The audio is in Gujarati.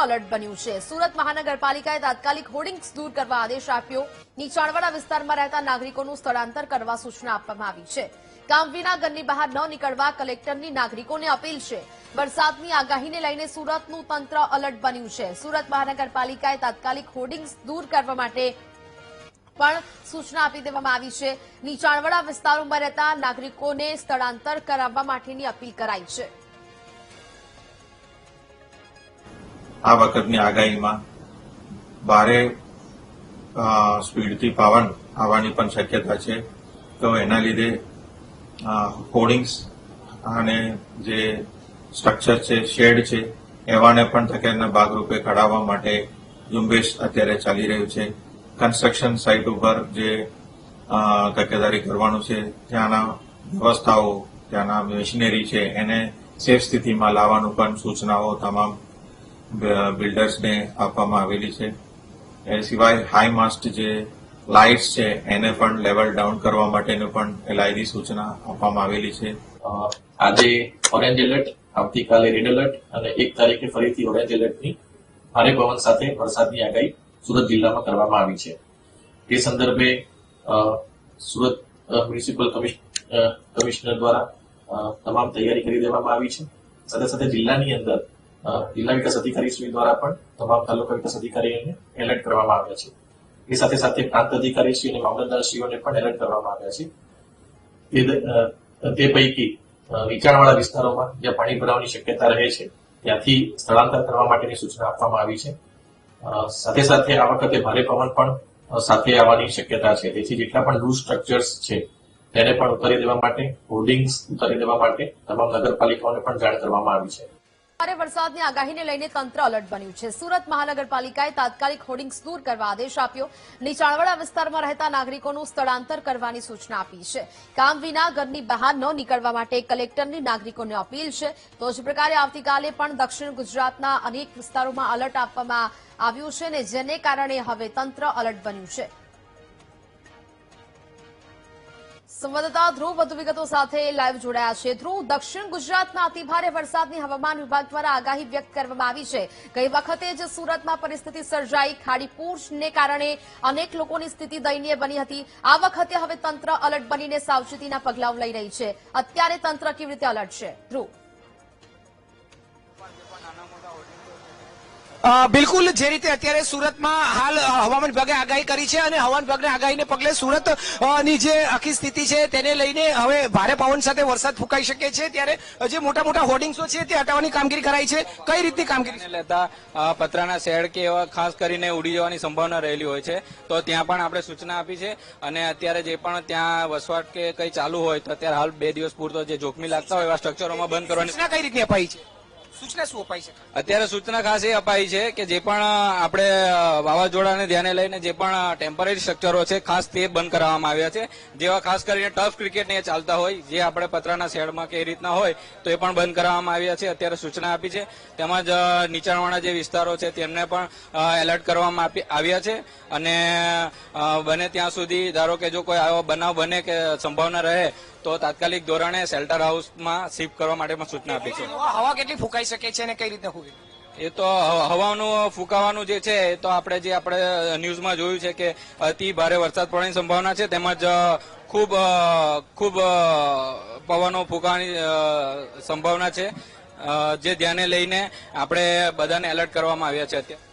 એલર્ટ બન્યું છે। સુરત મહાનગરપાલિકાએ તાત્કાલિક હોર્ડિંગ્સ દૂર કરવા આદેશ આપ્યો। નીચાણવાળા વિસ્તારમાં રહેતા નાગરિકોનું સ્થળાંતર કરવા સૂચના આપવામાં આવી છે। કામ વિના ઘરની બહાર ન નીકળવા કલેક્ટરની નાગરિકોને અપીલ છે। વરસાદની આગાહીને લઈને સુરતનું તંત્ર એલર્ટ બન્યું છે। સુરત મહાનગરપાલિકાએ તાત્કાલિક હોર્ડિંગ્સ દૂર કરવા માટે પણ સૂચના આપી દેવામાં આવી છે। નીચાણવાળા વિસ્તારોમાં રહેતા નાગરિકોને સ્થળાંતર કરાવવા માટેની અપીલ કરાઈ છે। આ વખતની આગાહીમાં ભારે સ્પીડથી પવન આવવાની પણ શક્યતા છે, તો એના લીધે હોર્ડિંગ્સ અને જે સ્ટ્રક્ચર છે, શેડ છે, એવાને પણ તકેદારીના ભાગરૂપે કઢાવવા માટે ઝુંબેશ અત્યારે ચાલી રહ્યું છે। કન્સ્ટ્રક્શન સાઇટ ઉપર જે તકેદારી કરવાનું છે, ત્યાંના વ્યવસ્થાઓ, ત્યાંના મશીનરી છે, એને સેફ સ્થિતિમાં લાવવાનું પણ સૂચનાઓ તમામ બિલ્ડર્સને આપવામાં આવેલી છે। એ સિવાય હાઈ માસ્ટ જે લાઇટ્સ છે એને પણ લેવલ ડાઉન કરવા માટેની પણ એલાયદી સૂચના આપવામાં આવેલી છે। આજે ઓરેન્જ એલર્ટ, આવતીકાલે રેડ એલર્ટ અને 1 તારીખે ફરીથી ઓરેન્જ એલર્ટની ભારે પવન સાથે વરસાદની આગાહી સુરત જિલ્લામાં કરવામાં આવી છે। તે સંદર્ભે સુરત મ્યુનિસિપલ કમિશનર દ્વારા તમામ તૈયારી કરી દેવામાં આવી છે। સાથે સાથે જિલ્લાની અંદર જિલ્લા વિકાસ અધિકારીશ્રી દ્વારા પણ તમામ તાલુકા વિકાસ અધિકારીઓને એલર્ટ કરવામાં આવ્યા છે। એ સાથે સાથે પ્રાંત અધિકારીશ્રી અને મામલતદારશ્રીઓને પણ એલર્ટ કરવામાં આવ્યા છે। તે પૈકી નીચાણવાળા વિસ્તારોમાં જ્યાં પાણી ભરાવાની શક્યતા રહે છે ત્યાંથી સ્થળાંતર કરવા માટેની સૂચના આપવામાં આવી છે। સાથે સાથે આ વખતે ભારે પવન પણ સાથે આવવાની શક્યતા છે, તેથી જેટલા પણ લૂઝ સ્ટ્રક્ચર્સ છે તેને પણ ઉતારી દેવા માટે, હોર્ડિંગ્સ ઉતારી દેવા માટે તમામ નગરપાલિકાઓને પણ જાણ કરવામાં આવી છે। ભારે વરસાદની આગાહીને લઈને તંત્ર એલર્ટ બન્યું છે। સુરત મહાનગરપાલિકાએ તાત્કાલિક હોર્ડિંગ્સ દૂર કરવા આદેશ આપ્યો। નીચાણવાળા વિસ્તારમાં રહેતા નાગરિકોનું સ્થળાંતર કરવાની સૂચના આપી છે। કામ વિના ઘરની બહાર ન નીકળવા માટે કલેક્ટરની નાગરિકોને અપીલ છે। તો જ પ્રકારે આવતીકાલે પણ દક્ષિણ ગુજરાતના અનેક વિસ્તારોમાં એલર્ટ આપવામાં આવ્યું છે, ને જેને કારણે હવે તંત્ર એલર્ટ બન્યું છે। સંવાદદાતા ધ્રુવ વધુ વિગતો સાથે લાઈવ જોડાયા છે। ધ્રુવ, દક્ષિણ ગુજરાતના અતિભારે વરસાદની હવામાન વિભાગ દ્વારા આગાહી વ્યક્ત કરવામાં આવી છે। ગઈ વખતે જ સુરતમાં પરિસ્થિતિ સર્જાઈ, ખાડીપુરને કારણે અનેક લોકોની સ્થિતિ દયનીય બની હતી। આ વખતે હવે તંત્ર એલર્ટ બનીને સાવચેતીના પગલાઓ લઈ રહી છે। અત્યારે તંત્ર કેવી રીતે એલર્ટ છે, ધ્રુવ? બિલકુલ, જે રીતે અત્યારે સુરતમાં હાલ હવામાન વિભાગે આગાહી કરી છે અને હવામાન વિભાગની આગાહીને પગલે સુરત ની જે આખી સ્થિતિ છે તેને લઈને હવે ભારે પવન સાથે વરસાદ ફૂંકાઈ શકે છે। ત્યારે જે મોટા મોટા હોર્ડિંગ્સો છે તે હટાવવાની કામગીરી કરાઈ છે। કઈ રીતની કામગીરી લેતા પતરાના શેડ કે એવા ખાસ કરીને ઉડી જવાની સંભાવના રહેલી હોય છે, તો ત્યાં પણ આપણે સૂચના આપી છે। અને અત્યારે જે પણ ત્યાં વસવાટ કે કઈ ચાલુ હોય તો અત્યારે હાલ 2 દિવસ પૂરતો જે જોખમી લાગતા હોય એવા સ્ટ્રક્ચરોમાં બંધ કરવાની સૂચના કઈ રીતની અપાઈ છે? સૂચના શું અપાઈ છે? અત્યારે સૂચના ખાસ એ અપાઈ છે કે જે પણ આપણે વાવાઝોડાને ધ્યાને લઈને જે પણ ટેમ્પરરી સ્ટ્રક્ચરો છે ખાસ તે બંધ કરાવવામાં આવ્યા છે। જેવા ખાસ કરીને ટર્ફ ક્રિકેટ ને ચાલતા હોય, જે આપણે પતરાના શેડમાં કે એ રીતના હોય તો એ પણ બંધ કરાવવામાં આવ્યા છે। અત્યારે સૂચના આપી છે। તેમજ નીચાણવાળા જે વિસ્તારો છે તેમને પણ એલર્ટ કરવામાં આવ્યા છે। અને બને ત્યાં સુધી ધારો કે જો કોઈ આવો બનાવ બને કે સંભાવના રહે તો તાત્કાલિક ધોરણે શેલ્ટર હાઉસમાં શિફ્ટ કરવા માટે પણ સૂચના આપી છે। હવા કેટલી ફૂંકાઈ શકે છે અને કઈ રીતે ફૂંકે? એ તો હવાનું ફૂંકાવાનું જે છે એ તો આપણે ન્યૂઝમાં જોયું છે કે અતિ ભારે વરસાદ પડવાની સંભાવના છે, તેમજ ખૂબ પવનો ફૂંકાવાની સંભાવના છે, જે ધ્યાને લઈને આપણે બધાને એલર્ટ કરવામાં આવ્યા છે અત્યારે।